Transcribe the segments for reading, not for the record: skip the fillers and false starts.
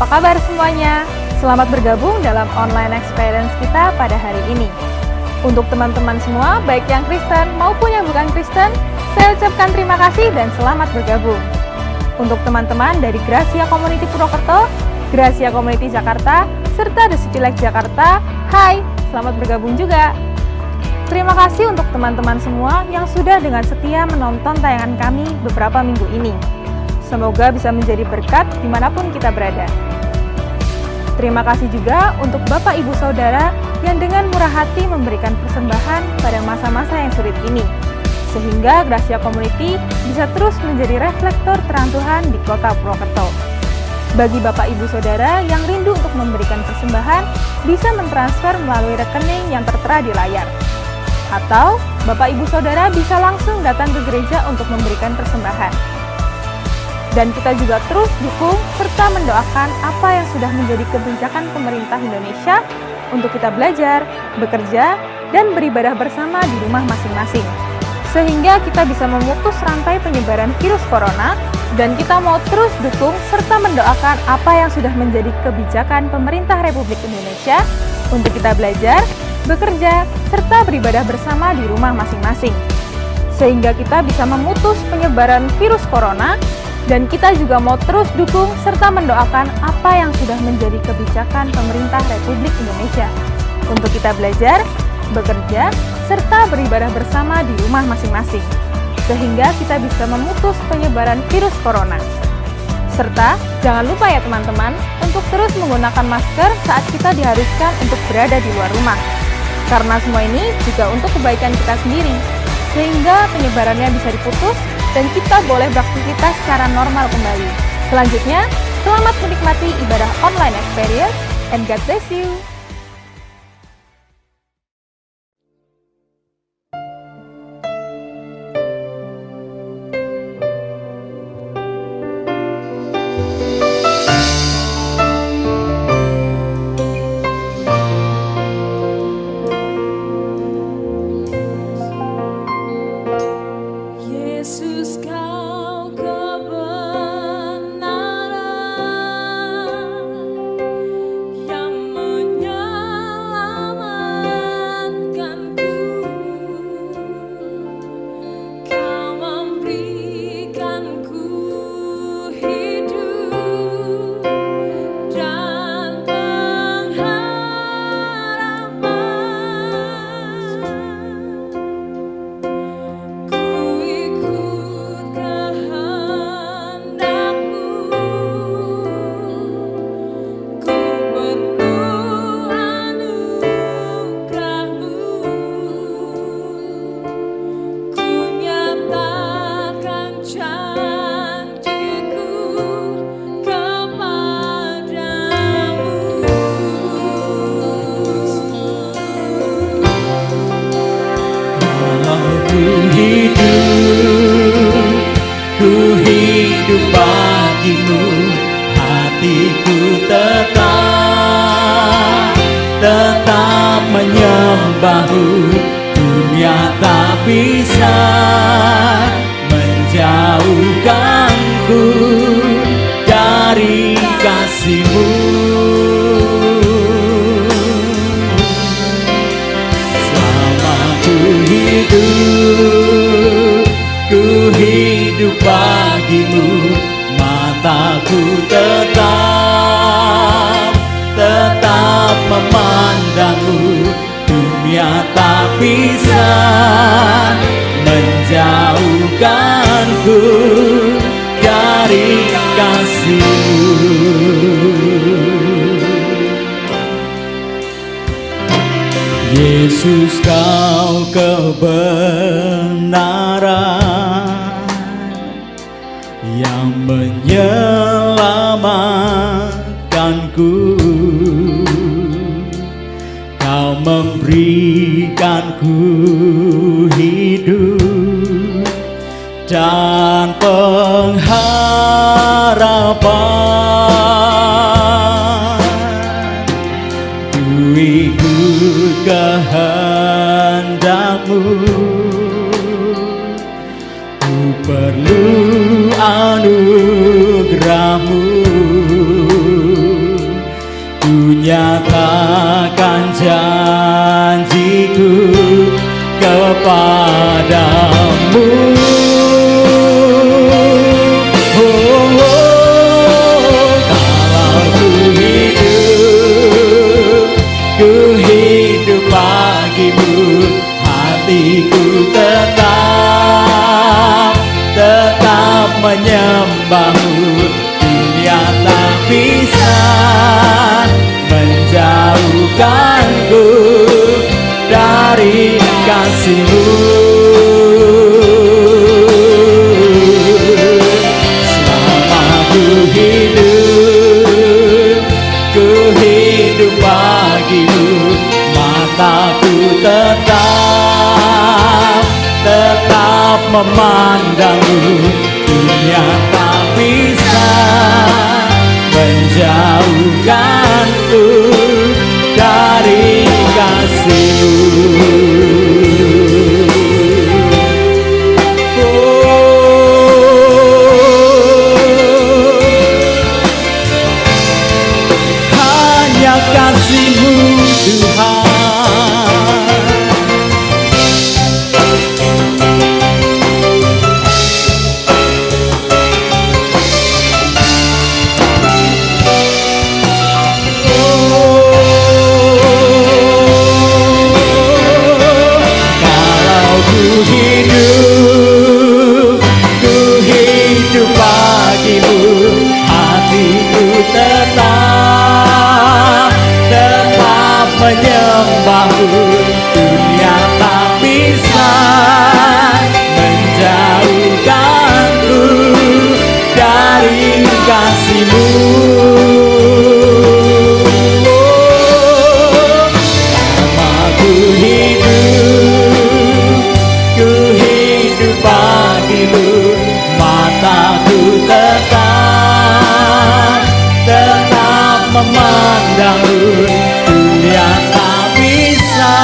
apa kabar semuanya? Selamat bergabung dalam online experience kita pada hari ini. Untuk teman-teman semua, baik yang Kristen maupun yang bukan Kristen, saya ucapkan terima kasih dan selamat bergabung. Untuk teman-teman dari Gracia Community Purwokerto, Gracia Community Jakarta, serta The City Light Jakarta, hai, selamat bergabung juga. Terima kasih untuk teman-teman semua yang sudah dengan setia menonton tayangan kami beberapa minggu ini. Semoga bisa menjadi berkat dimanapun kita berada. Terima kasih juga untuk Bapak Ibu Saudara yang dengan murah hati memberikan persembahan pada masa-masa yang sulit ini, sehingga Gracia Community bisa terus menjadi reflektor terang Tuhan di kota Purwokerto. Bagi Bapak Ibu Saudara yang rindu untuk memberikan persembahan, bisa mentransfer melalui rekening yang tertera di layar. Atau Bapak Ibu Saudara bisa langsung datang ke gereja untuk memberikan persembahan. Dan kita juga terus dukung serta mendoakan apa yang sudah menjadi kebijakan pemerintah Indonesia untuk kita belajar, bekerja, dan beribadah bersama di rumah masing-masing. Sehingga kita bisa memutus rantai penyebaran virus corona, dan kita mau terus dukung serta mendoakan apa yang sudah menjadi kebijakan pemerintah Republik Indonesia untuk kita belajar, bekerja, serta beribadah bersama di rumah masing-masing. Sehingga kita bisa memutus penyebaran virus corona, dan kita juga mau terus dukung serta mendoakan apa yang sudah menjadi kebijakan pemerintah Republik Indonesia untuk kita belajar, bekerja, serta beribadah bersama di rumah masing-masing, sehingga kita bisa memutus penyebaran virus corona. Serta jangan lupa ya teman-teman, untuk terus menggunakan masker saat kita diharuskan untuk berada di luar rumah. Karena semua ini juga untuk kebaikan kita sendiri, sehingga penyebarannya bisa diputus dan kita boleh beraktivitas secara normal kembali. Selanjutnya, selamat menikmati ibadah online experience and God bless you. Tetap menyembahmu, dunia tak bisa menjauhkanku dari kasih-Mu. Selama ku hidup bagimu, mataku tetap memandangmu, dunia tak bisa menjauhkanku dari kasih-Mu. Yesus, Kau kebenaran yang menyelamatkanku. Kau memberikanku hidup dan pengharapan. Ku ikut kehendak-Mu, ku perlu anugerah-Mu. padamu. Kalau ku hidup bagimu, hatiku tetap menyembahmu. Dunia tak bisa menjauhkanku dari kasihmu. Selama ku hidup bagimu, mataku tetap memandangmu. Dunia tak bisa menjauhkanku dari kasihmu. Hanya kasihmu Tuhan. Menyembahmu, dunia tak bisa menjauhkanku dari kasihmu. Selama ku hidup bagimu, mataku tetap memandangmu. Dunia tak bisa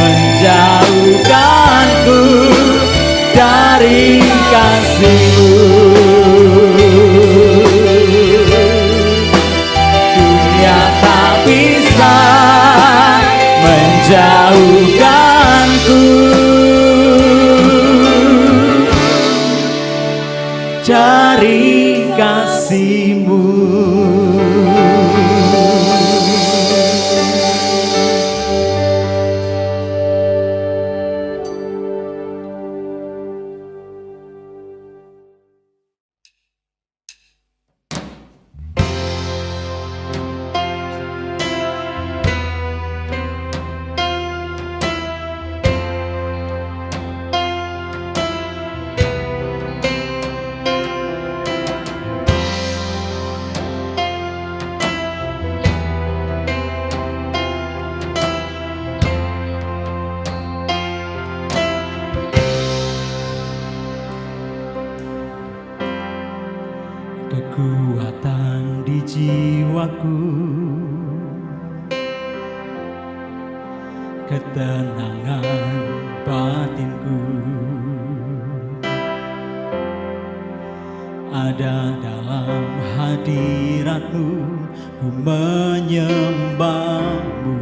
menjauhkanku dari kasihmu. Dunia tak bisa menjauhkanku dari kasihmu. Kekuatan di jiwaku, ketenangan batinku ada dalam hadiratmu. Ku menyembahmu.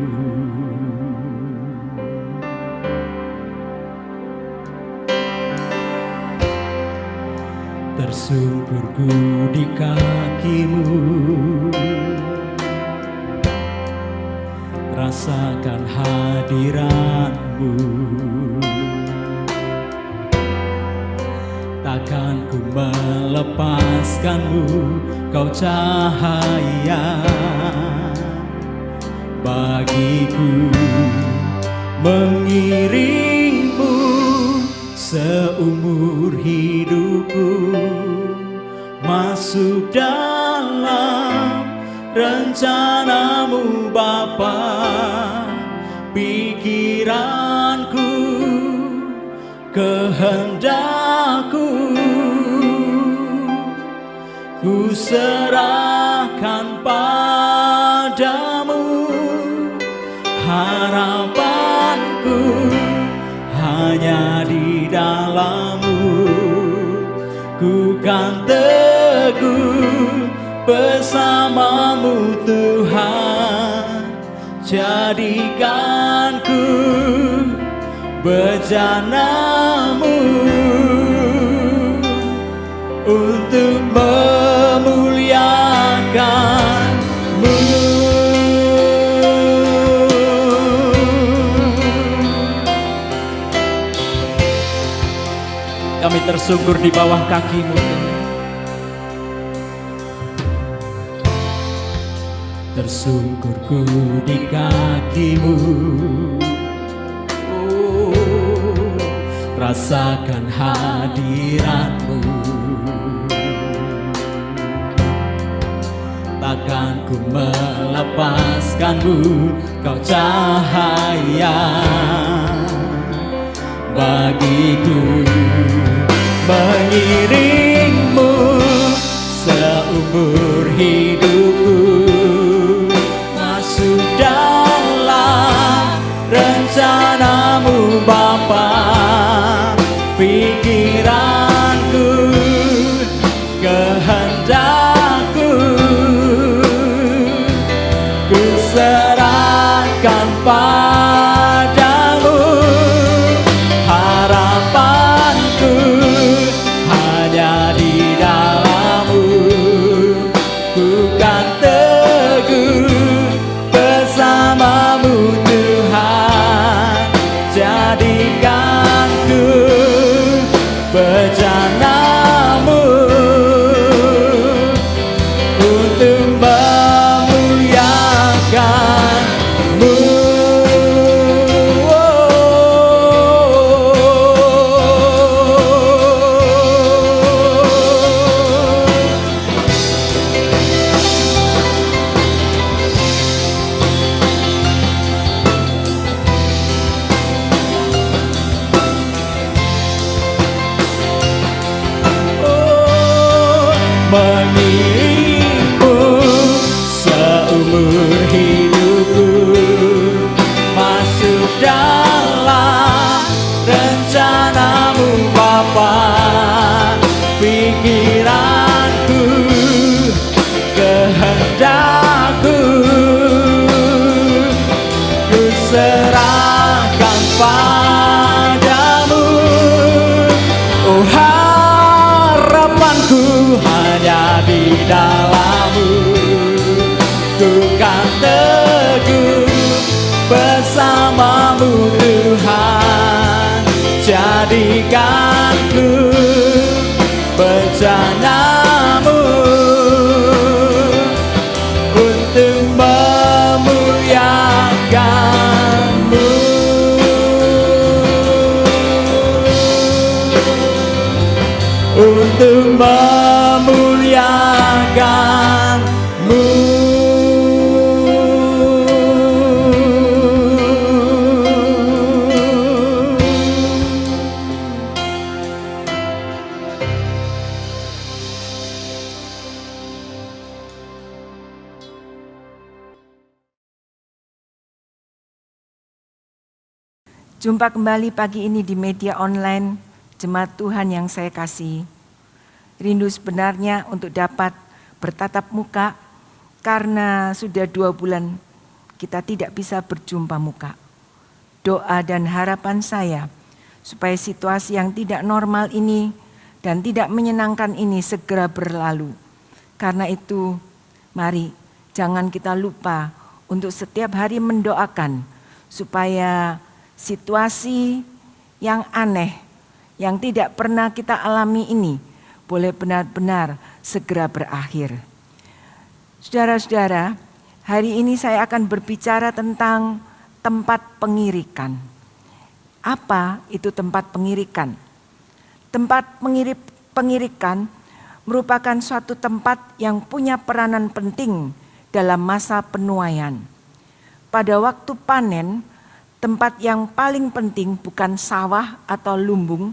Tersungkurku di kakimu, rasakan hadiratmu. Takkan ku melepaskanmu, kau cahaya bagiku. Mengiringmu seumur hidupku, masuk dalam rencanamu Bapa. Pikiranku, kehendakku, ku serahkan padamu. Harapanku hanya di dalam-Mu. Ku kan teguh bersama-Mu Tuhan. Jadikan ku berjalan untuk memuliakan-Mu. Kami tersungkur di bawah kaki-Mu. Tersungkurku di kaki-Mu. Oh, rasakan hadirat-Mu. Takkan ku melepaskan-Mu, Kau cahaya bagiku. Mengiring-Mu seumur hidupku, masuk dalam rencana-Mu Bapa. Pikiranku, kehendakku, ku serahkan padamu. Harapanku hanya di dalam-Mu. Ku kan teguh bersama-Mu Tuhan. Jadikan ku bejana-Mu untuk memuliakan-Mu. Mengiring-Mu seumur hidupku, masuk dalam rencana-Mu Bapa. Pikiranku, kehendakku, ku serahkan padamu. Oh, harapanku hanya di dalam-Mu. Ku kan teguh bersama-Mu Tuhan. Jadikan ku bejana-Mu untuk memuliakan-Mu. Untuk memuliakan-Mu. Jumpa kembali pagi ini di media online Jemaat Tuhan yang saya kasihi. Rindu sebenarnya untuk dapat bertatap muka karena sudah 2 bulan kita tidak bisa berjumpa muka. Doa dan harapan saya supaya situasi yang tidak normal ini dan tidak menyenangkan ini segera berlalu. Karena itu mari jangan kita lupa untuk setiap hari mendoakan supaya situasi yang aneh, yang tidak pernah kita alami ini boleh benar-benar segera berakhir. Saudara-saudara, hari ini saya akan berbicara tentang tempat pengirikan. Apa itu tempat pengirikan? Tempat pengirikan merupakan suatu tempat yang punya peranan penting dalam masa penuaian. Pada waktu panen, tempat yang paling penting bukan sawah atau lumbung,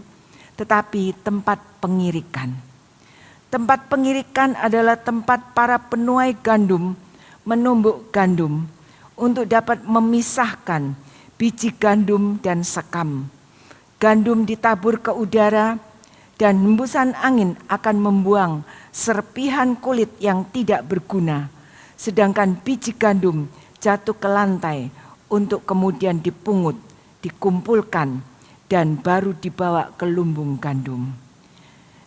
tetapi tempat pengirikan. Tempat pengirikan adalah tempat para penuai gandum menumbuk gandum untuk dapat memisahkan biji gandum dan sekam. Gandum ditabur ke udara dan hembusan angin akan membuang serpihan kulit yang tidak berguna, sedangkan biji gandum jatuh ke lantai untuk kemudian dipungut, dikumpulkan, dan baru dibawa ke lumbung gandum.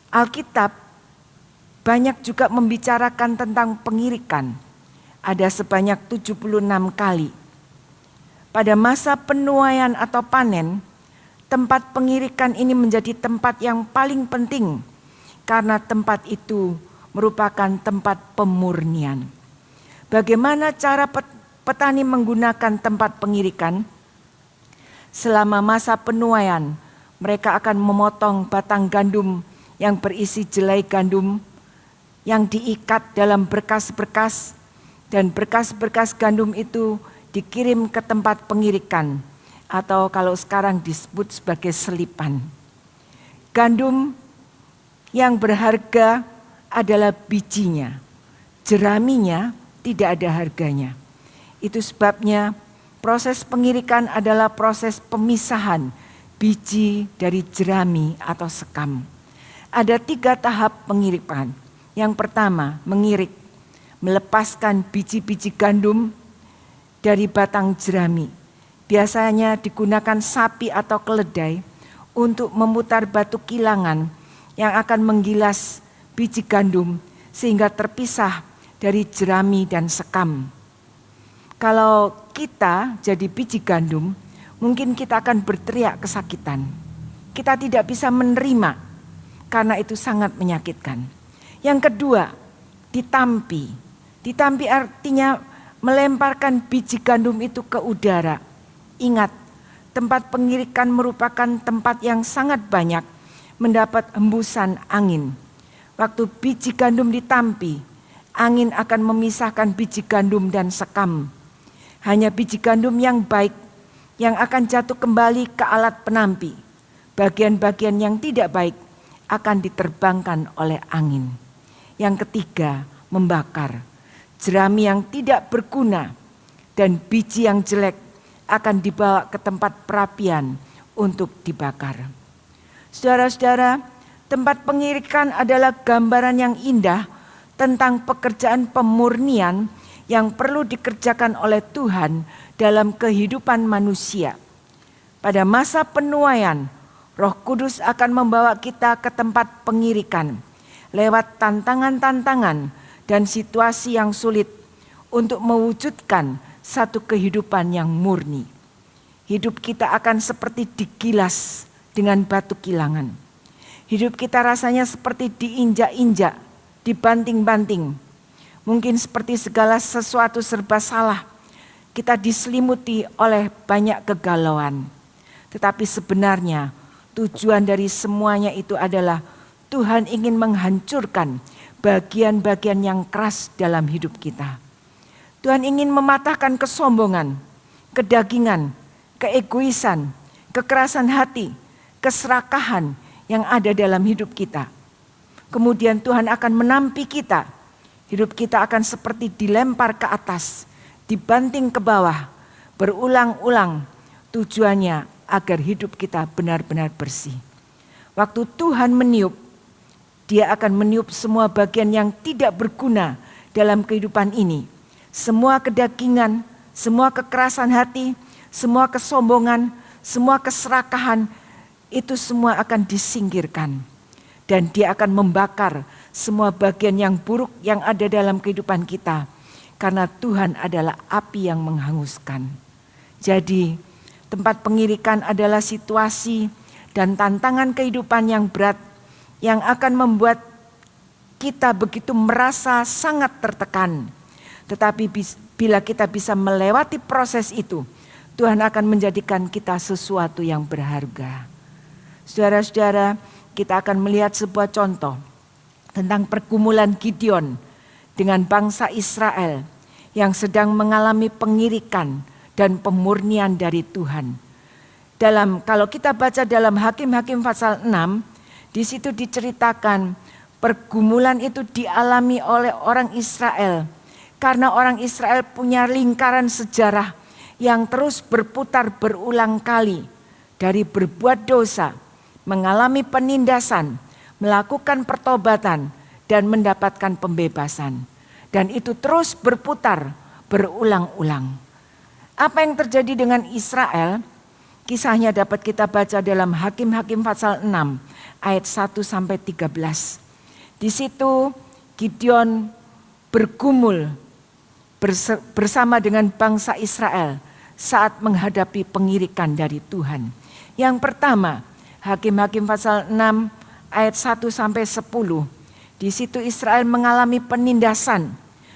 Alkitab banyak juga membicarakan tentang pengirikan. Ada sebanyak 76 kali. Pada masa penuaian atau panen, tempat pengirikan ini menjadi tempat yang paling penting karena tempat itu merupakan tempat pemurnian. Bagaimana cara petani menggunakan tempat pengirikan? Selama masa penuaian, mereka akan memotong batang gandum yang berisi jelai gandum yang diikat dalam berkas-berkas, dan berkas-berkas gandum itu dikirim ke tempat pengirikan atau kalau sekarang disebut sebagai selipan. Gandum yang berharga adalah bijinya, jeraminya tidak ada harganya. Itu sebabnya proses pengirikan adalah proses pemisahan biji dari jerami atau sekam. Ada 3 tahap pengirikan. Yang pertama, mengirik, melepaskan biji-biji gandum dari batang jerami. Biasanya digunakan sapi atau keledai untuk memutar batu kilangan yang akan menggilas biji gandum sehingga terpisah dari jerami dan sekam. Kalau kita jadi biji gandum, mungkin kita akan berteriak kesakitan. Kita tidak bisa menerima karena itu sangat menyakitkan. Yang kedua, ditampi. Ditampi artinya melemparkan biji gandum itu ke udara. Ingat, tempat pengirikan merupakan tempat yang sangat banyak mendapat hembusan angin. Waktu biji gandum ditampi, angin akan memisahkan biji gandum dan sekam. Hanya biji gandum yang baik yang akan jatuh kembali ke alat penampi. Bagian-bagian yang tidak baik akan diterbangkan oleh angin. Yang ketiga, membakar. Jerami yang tidak berguna dan biji yang jelek akan dibawa ke tempat perapian untuk dibakar. Saudara-saudara, tempat pengirikan adalah gambaran yang indah tentang pekerjaan pemurnian yang perlu dikerjakan oleh Tuhan dalam kehidupan manusia. Pada masa penuaian, Roh Kudus akan membawa kita ke tempat pengirikan lewat tantangan-tantangan dan situasi yang sulit untuk mewujudkan satu kehidupan yang murni. Hidup kita akan seperti digilas dengan batu kilangan. Hidup kita rasanya seperti diinjak-injak, dibanting-banting. Mungkin seperti segala sesuatu serba salah. Kita diselimuti oleh banyak kegalauan. Tetapi sebenarnya tujuan dari semuanya itu adalah Tuhan ingin menghancurkan bagian-bagian yang keras dalam hidup kita. Tuhan ingin mematahkan kesombongan, kedagingan, keegoisan, kekerasan hati, keserakahan yang ada dalam hidup kita. Kemudian Tuhan akan menampi kita. Hidup kita akan seperti dilempar ke atas, dibanting ke bawah, berulang-ulang. Tujuannya agar hidup kita benar-benar bersih. Waktu Tuhan meniup, Dia akan meniup semua bagian yang tidak berguna dalam kehidupan ini. Semua kedagingan, semua kekerasan hati, semua kesombongan, semua keserakahan, itu semua akan disingkirkan. Dan Dia akan membakar semua bagian yang buruk yang ada dalam kehidupan kita. Karena Tuhan adalah api yang menghanguskan. Jadi tempat pengirikan adalah situasi dan tantangan kehidupan yang berat yang akan membuat kita begitu merasa sangat tertekan. Tetapi bila kita bisa melewati proses itu, Tuhan akan menjadikan kita sesuatu yang berharga. Saudara-saudara, kita akan melihat sebuah contoh tentang pergumulan Gideon dengan bangsa Israel yang sedang mengalami pengirikan dan pemurnian dari Tuhan. Kalau kita baca dalam Hakim-Hakim pasal 6, di situ diceritakan pergumulan itu dialami oleh orang Israel. Karena orang Israel punya lingkaran sejarah yang terus berputar berulang kali. Dari berbuat dosa, mengalami penindasan, melakukan pertobatan, dan mendapatkan pembebasan. Dan itu terus berputar berulang-ulang. Apa yang terjadi dengan Israel? Kisahnya dapat kita baca dalam Hakim-Hakim pasal 6 ayat 1 sampai 13. Di situ Gideon bergumul bersama dengan bangsa Israel saat menghadapi pengirikan dari Tuhan. Yang pertama, Hakim-Hakim pasal 6 ayat 1 sampai 10. Di situ Israel mengalami penindasan.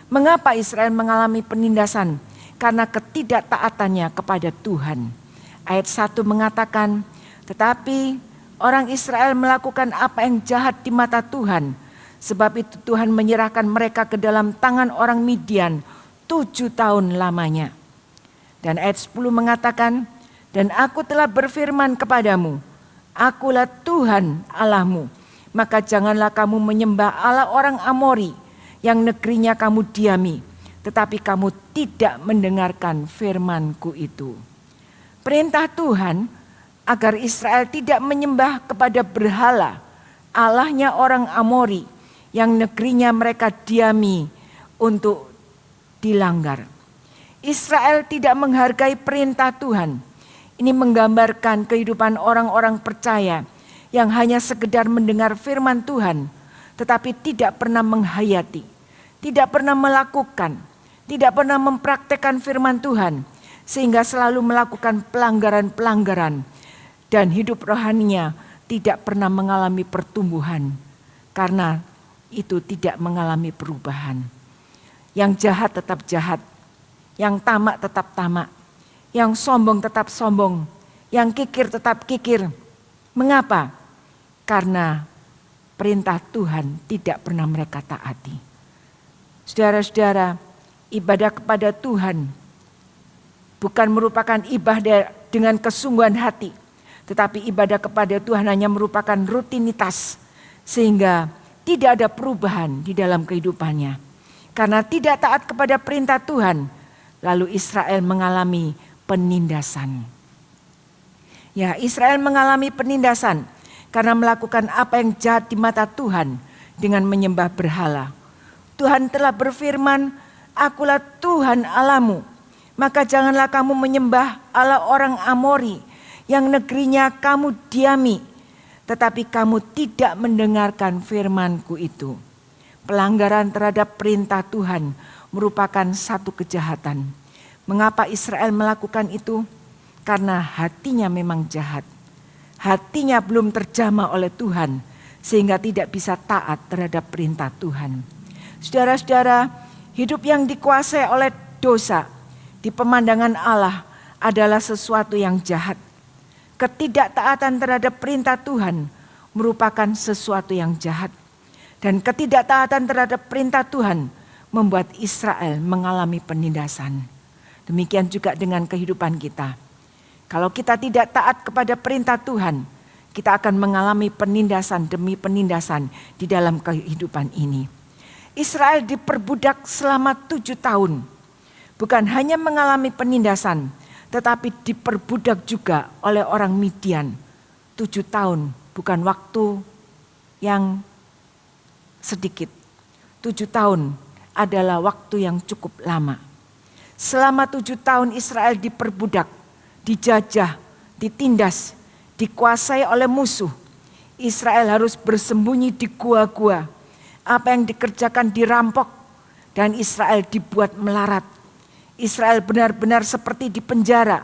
Mengapa Israel mengalami penindasan? Karena ketidaktaatannya kepada Tuhan. Ayat 1 mengatakan, tetapi orang Israel melakukan apa yang jahat di mata Tuhan. Sebab itu Tuhan menyerahkan mereka ke dalam tangan orang Midian 7 tahun lamanya. Dan ayat 10 mengatakan, dan aku telah berfirman kepadamu, akulah Tuhan Allahmu, maka janganlah kamu menyembah Allah orang Amori yang negerinya kamu diami, tetapi kamu tidak mendengarkan firman-Ku itu. Perintah Tuhan agar Israel tidak menyembah kepada berhala, Allahnya orang Amori yang negerinya mereka diami untuk dilanggar. Israel tidak menghargai perintah Tuhan. Ini menggambarkan kehidupan orang-orang percaya yang hanya sekedar mendengar firman Tuhan, tetapi tidak pernah menghayati, tidak pernah melakukan, tidak pernah mempraktekkan firman Tuhan, sehingga selalu melakukan pelanggaran-pelanggaran dan hidup rohaninya tidak pernah mengalami pertumbuhan karena itu tidak mengalami perubahan. Yang jahat tetap jahat, yang tamak tetap tamak, yang sombong tetap sombong, yang kikir tetap kikir. Mengapa? Karena perintah Tuhan tidak pernah mereka taati. Saudara-saudara, ibadah kepada Tuhan bukan merupakan ibadah dengan kesungguhan hati, tetapi ibadah kepada Tuhan hanya merupakan rutinitas, sehingga tidak ada perubahan di dalam kehidupannya. Karena tidak taat kepada perintah Tuhan, lalu Israel mengalami penindasan. Ya, Israel mengalami penindasan karena melakukan apa yang jahat di mata Tuhan dengan menyembah berhala. Tuhan telah berfirman, akulah Tuhan Allahmu, maka janganlah kamu menyembah Allah orang Amori yang negerinya kamu diami, tetapi kamu tidak mendengarkan firman-Ku itu. Pelanggaran terhadap perintah Tuhan merupakan satu kejahatan. Mengapa Israel melakukan itu? Karena hatinya memang jahat. Hatinya belum terjamah oleh Tuhan sehingga tidak bisa taat terhadap perintah Tuhan. Saudara-saudara, hidup yang dikuasai oleh dosa di pemandangan Allah adalah sesuatu yang jahat. Ketidaktaatan terhadap perintah Tuhan merupakan sesuatu yang jahat. Dan ketidaktaatan terhadap perintah Tuhan membuat Israel mengalami penindasan. Demikian juga dengan kehidupan kita. Kalau kita tidak taat kepada perintah Tuhan, kita akan mengalami penindasan demi penindasan di dalam kehidupan ini. Israel diperbudak selama 7 tahun. Bukan hanya mengalami penindasan, tetapi diperbudak juga oleh orang Midian. 7 tahun bukan waktu yang sedikit. 7 tahun adalah waktu yang cukup lama. Selama 7 tahun Israel diperbudak, dijajah, ditindas, dikuasai oleh musuh. Israel harus bersembunyi di gua-gua. Apa yang dikerjakan dirampok dan Israel dibuat melarat. Israel benar-benar seperti di penjara,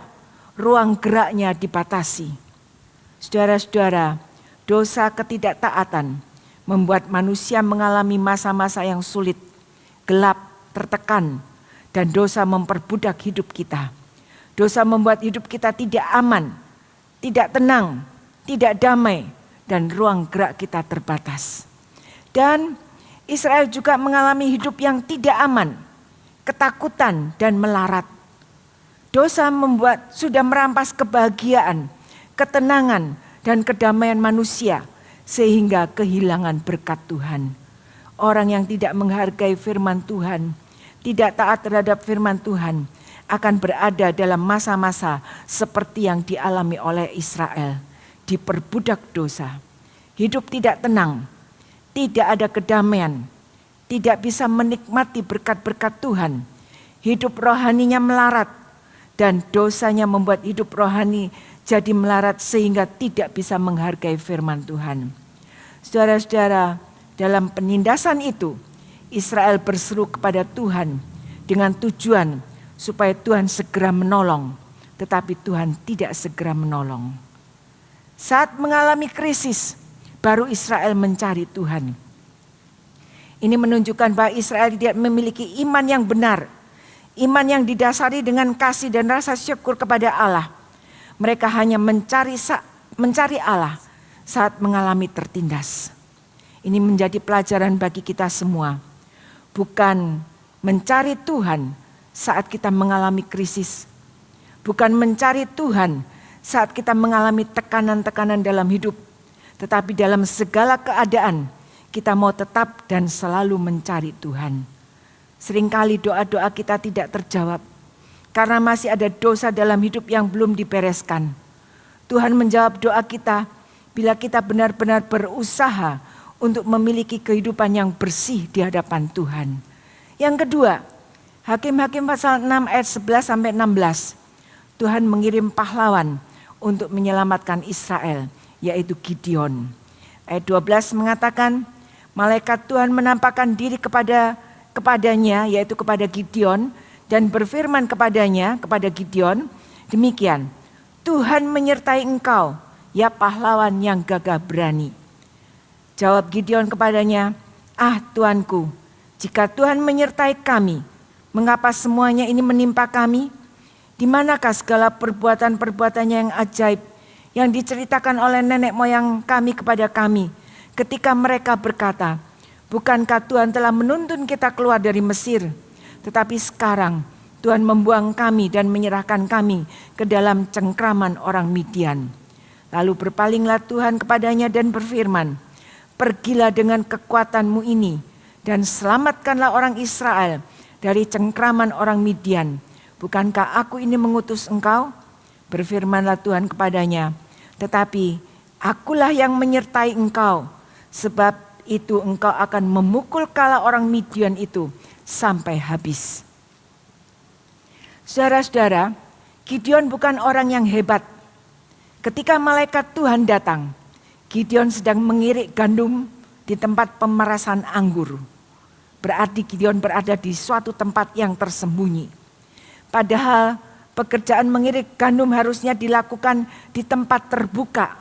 ruang geraknya dibatasi. Saudara-saudara, dosa ketidaktaatan membuat manusia mengalami masa-masa yang sulit, gelap, tertekan, dan dosa memperbudak hidup kita. Dosa membuat hidup kita tidak aman, tidak tenang, tidak damai, dan ruang gerak kita terbatas. Dan Israel juga mengalami hidup yang tidak aman, ketakutan dan melarat. Dosa membuat sudah merampas kebahagiaan, ketenangan, dan kedamaian manusia sehingga kehilangan berkat Tuhan. Orang yang tidak menghargai firman Tuhan, tidak taat terhadap firman Tuhan, akan berada dalam masa-masa seperti yang dialami oleh Israel, diperbudak dosa. Hidup tidak tenang, tidak ada kedamaian, tidak bisa menikmati berkat-berkat Tuhan. Hidup rohaninya melarat dan dosanya membuat hidup rohani jadi melarat sehingga tidak bisa menghargai firman Tuhan. Saudara-saudara, dalam penindasan itu Israel berseru kepada Tuhan dengan tujuan supaya Tuhan segera menolong, tetapi Tuhan tidak segera menolong. Saat mengalami krisis, baru Israel mencari Tuhan. Ini menunjukkan bahwa Israel tidak memiliki iman yang benar, iman yang didasari dengan kasih dan rasa syukur kepada Allah. Mereka hanya mencari Allah saat mengalami tertindas. Ini menjadi pelajaran bagi kita semua. Bukan mencari Tuhan saat kita mengalami krisis. Bukan mencari Tuhan saat kita mengalami tekanan-tekanan dalam hidup. Tetapi dalam segala keadaan kita mau tetap dan selalu mencari Tuhan. Seringkali doa-doa kita tidak terjawab karena masih ada dosa dalam hidup yang belum dibereskan. Tuhan menjawab doa kita bila kita benar-benar berusaha untuk memiliki kehidupan yang bersih di hadapan Tuhan. Yang kedua, Hakim-Hakim pasal 6 ayat 11 sampai 16. Tuhan mengirim pahlawan untuk menyelamatkan Israel, yaitu Gideon. Ayat 12 mengatakan, malaikat Tuhan menampakkan diri kepadanya, yaitu kepada Gideon, dan berfirman kepadanya, kepada Gideon, demikian, Tuhan menyertai engkau, ya pahlawan yang gagah berani. Jawab Gideon kepadanya, Tuanku, jika Tuhan menyertai kami, mengapa semuanya ini menimpa kami? Di manakah segala perbuatan-perbuatannya yang ajaib yang diceritakan oleh nenek moyang kami kepada kami ketika mereka berkata, bukankah Tuhan telah menuntun kita keluar dari Mesir? Tetapi sekarang Tuhan membuang kami dan menyerahkan kami ke dalam cengkraman orang Midian. Lalu berpalinglah Tuhan kepadanya dan berfirman, pergilah dengan kekuatanmu ini dan selamatkanlah orang Israel dari cengkraman orang Midian. Bukankah aku ini mengutus engkau? Berfirmanlah Tuhan kepadanya, tetapi akulah yang menyertai engkau, sebab itu engkau akan memukul kala orang Midian itu sampai habis. Saudara-saudara, Gideon bukan orang yang hebat. Ketika malaikat Tuhan datang, Gideon sedang mengirik gandum di tempat pemerasan anggur. Berarti Gideon berada di suatu tempat yang tersembunyi. Padahal pekerjaan mengirik gandum harusnya dilakukan di tempat terbuka.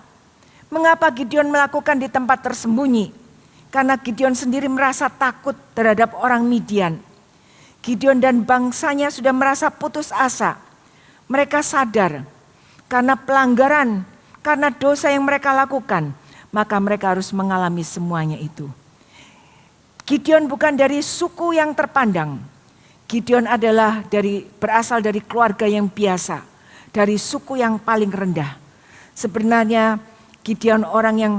Mengapa Gideon melakukan di tempat tersembunyi? Karena Gideon sendiri merasa takut terhadap orang Midian. Gideon dan bangsanya sudah merasa putus asa. Mereka sadar karena pelanggaran, karena dosa yang mereka lakukan, maka mereka harus mengalami semuanya itu. Gideon bukan dari suku yang terpandang. Gideon adalah berasal dari keluarga yang biasa, dari suku yang paling rendah. Sebenarnya Gideon orang yang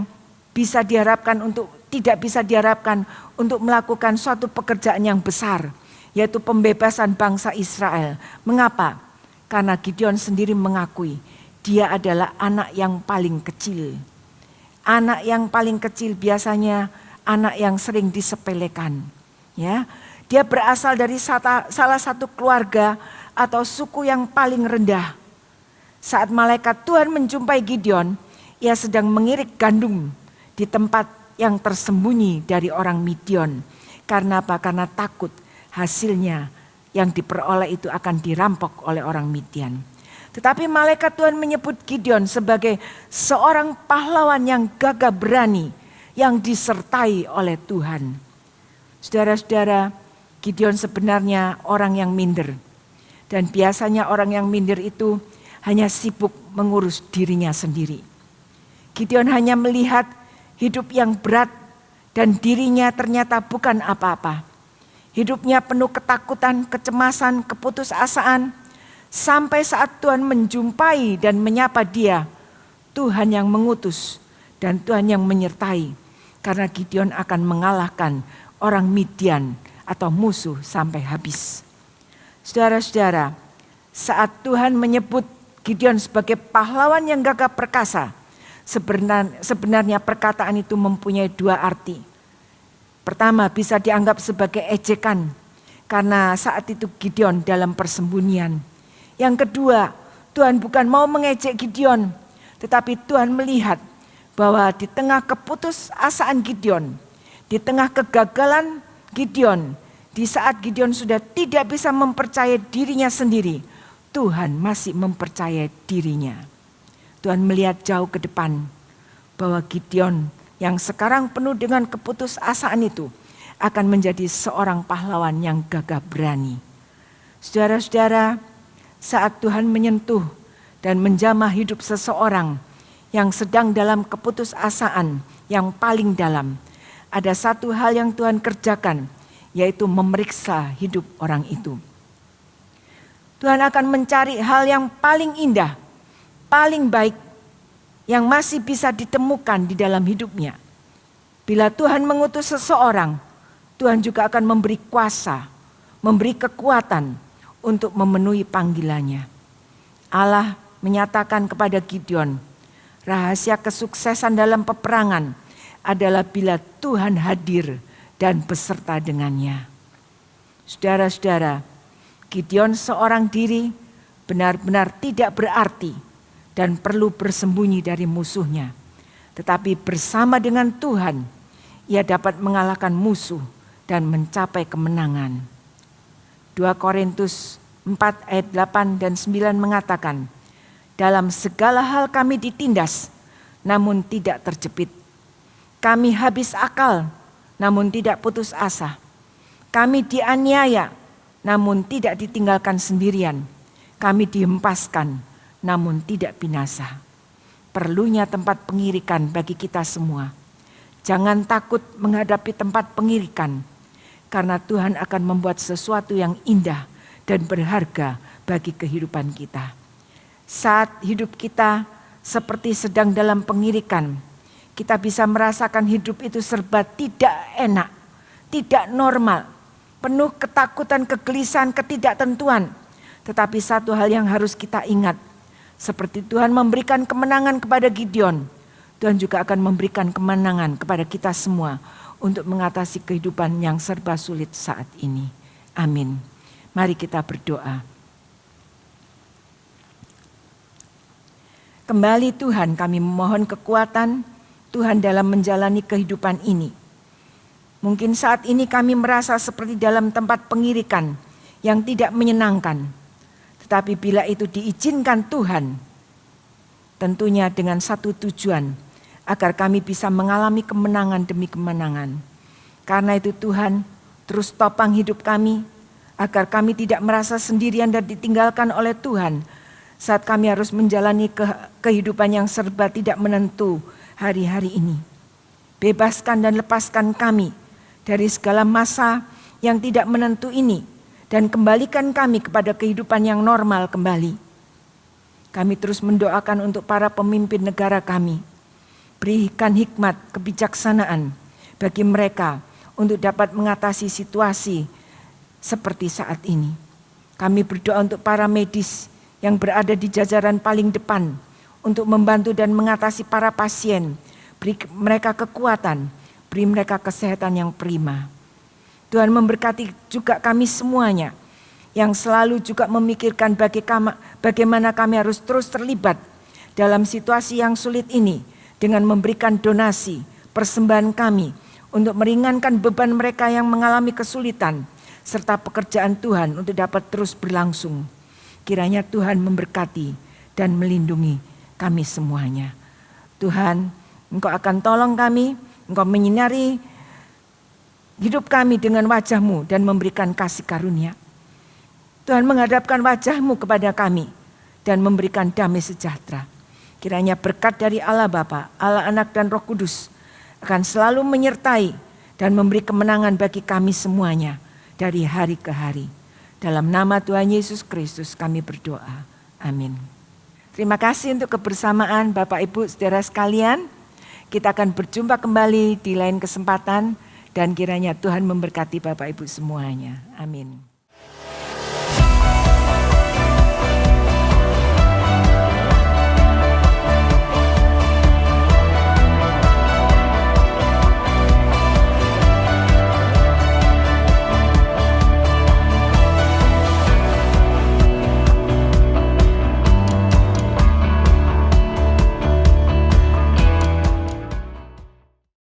tidak bisa diharapkan untuk melakukan suatu pekerjaan yang besar, yaitu pembebasan bangsa Israel. Mengapa? Karena Gideon sendiri mengakui dia adalah anak yang paling kecil. Anak yang paling kecil biasanya anak yang sering disepelekan. Ya, dia berasal dari salah satu keluarga atau suku yang paling rendah. Saat malaikat Tuhan menjumpai Gideon, ia sedang mengirik gandum di tempat yang tersembunyi dari orang Midian. Karena apa? Karena takut hasilnya yang diperoleh itu akan dirampok oleh orang Midian. Tetapi malaikat Tuhan menyebut Gideon sebagai seorang pahlawan yang gagah berani yang disertai oleh Tuhan. Saudara-saudara, Gideon sebenarnya orang yang minder. Dan biasanya orang yang minder itu hanya sibuk mengurus dirinya sendiri. Gideon hanya melihat hidup yang berat dan dirinya ternyata bukan apa-apa. Hidupnya penuh ketakutan, kecemasan, keputusasaan. Sampai saat Tuhan menjumpai dan menyapa dia, Tuhan yang mengutus dan Tuhan yang menyertai. Karena Gideon akan mengalahkan orang Midian atau musuh sampai habis. Saudara-saudara, saat Tuhan menyebut Gideon sebagai pahlawan yang gagah perkasa, sebenarnya perkataan itu mempunyai dua arti. Pertama, bisa dianggap sebagai ejekan karena saat itu Gideon dalam persembunyian. Yang kedua, Tuhan bukan mau mengejek Gideon, tetapi Tuhan melihat bahwa di tengah keputusasaan Gideon, di tengah kegagalan Gideon, di saat Gideon sudah tidak bisa mempercayai dirinya sendiri, Tuhan masih mempercayai dirinya. Tuhan melihat jauh ke depan bahwa Gideon yang sekarang penuh dengan keputusasaan itu akan menjadi seorang pahlawan yang gagah berani. Saudara-saudara, saat Tuhan menyentuh dan menjamah hidup seseorang yang sedang dalam keputusasaan yang paling dalam, ada satu hal yang Tuhan kerjakan, yaitu memeriksa hidup orang itu. Tuhan akan mencari hal yang paling indah, paling baik, yang masih bisa ditemukan di dalam hidupnya. Bila Tuhan mengutus seseorang, Tuhan juga akan memberi kuasa, memberi kekuatan untuk memenuhi panggilannya. Allah menyatakan kepada Gideon, rahasia kesuksesan dalam peperangan adalah bila Tuhan hadir dan beserta dengannya. Saudara-saudara, Gideon seorang diri benar-benar tidak berarti dan perlu bersembunyi dari musuhnya. Tetapi bersama dengan Tuhan, ia dapat mengalahkan musuh dan mencapai kemenangan. 2 Korintus 4 ayat 8 dan 9 mengatakan, dalam segala hal kami ditindas, namun tidak terjepit. Kami habis akal, namun tidak putus asa. Kami dianiaya, namun tidak ditinggalkan sendirian. Kami dihempaskan, namun tidak binasa. Perlunya tempat pengirikan bagi kita semua. Jangan takut menghadapi tempat pengirikan, karena Tuhan akan membuat sesuatu yang indah dan berharga bagi kehidupan kita. Saat hidup kita seperti sedang dalam pengirikan, kita bisa merasakan hidup itu serba tidak enak, tidak normal, penuh ketakutan, kegelisahan, ketidaktentuan. Tetapi satu hal yang harus kita ingat, seperti Tuhan memberikan kemenangan kepada Gideon, Tuhan juga akan memberikan kemenangan kepada kita semua untuk mengatasi kehidupan yang serba sulit saat ini. Amin. Mari kita berdoa. Kembali Tuhan, kami memohon kekuatan Tuhan dalam menjalani kehidupan ini. Mungkin saat ini kami merasa seperti dalam tempat pengirikan yang tidak menyenangkan. Tetapi bila itu diizinkan Tuhan, tentunya dengan satu tujuan, agar kami bisa mengalami kemenangan demi kemenangan. Karena itu Tuhan, terus topang hidup kami, agar kami tidak merasa sendirian dan ditinggalkan oleh Tuhan, saat kami harus menjalani kehidupan yang serba tidak menentu hari-hari ini. Bebaskan dan lepaskan kami dari segala masa yang tidak menentu ini, dan kembalikan kami kepada kehidupan yang normal kembali. Kami terus mendoakan untuk para pemimpin negara kami. Berikan hikmat, kebijaksanaan bagi mereka untuk dapat mengatasi situasi seperti saat ini. Kami berdoa untuk para medis yang berada di jajaran paling depan untuk membantu dan mengatasi para pasien. Beri mereka kekuatan, beri mereka kesehatan yang prima. Tuhan memberkati juga kami semuanya yang selalu juga memikirkan bagaimana kami harus terus terlibat dalam situasi yang sulit ini dengan memberikan donasi, persembahan kami untuk meringankan beban mereka yang mengalami kesulitan serta pekerjaan Tuhan untuk dapat terus berlangsung. Kiranya Tuhan memberkati dan melindungi kami semuanya. Tuhan, Engkau akan tolong kami, Engkau menyinari hidup kami dengan wajah-Mu dan memberikan kasih karunia. Tuhan menghadapkan wajah-Mu kepada kami dan memberikan damai sejahtera. Kiranya berkat dari Allah Bapa, Allah Anak dan Roh Kudus akan selalu menyertai dan memberi kemenangan bagi kami semuanya dari hari ke hari. Dalam nama Tuhan Yesus Kristus kami berdoa. Amin. Terima kasih untuk kebersamaan Bapak Ibu saudara sekalian. Kita akan berjumpa kembali di lain kesempatan dan kiranya Tuhan memberkati Bapak Ibu semuanya. Amin.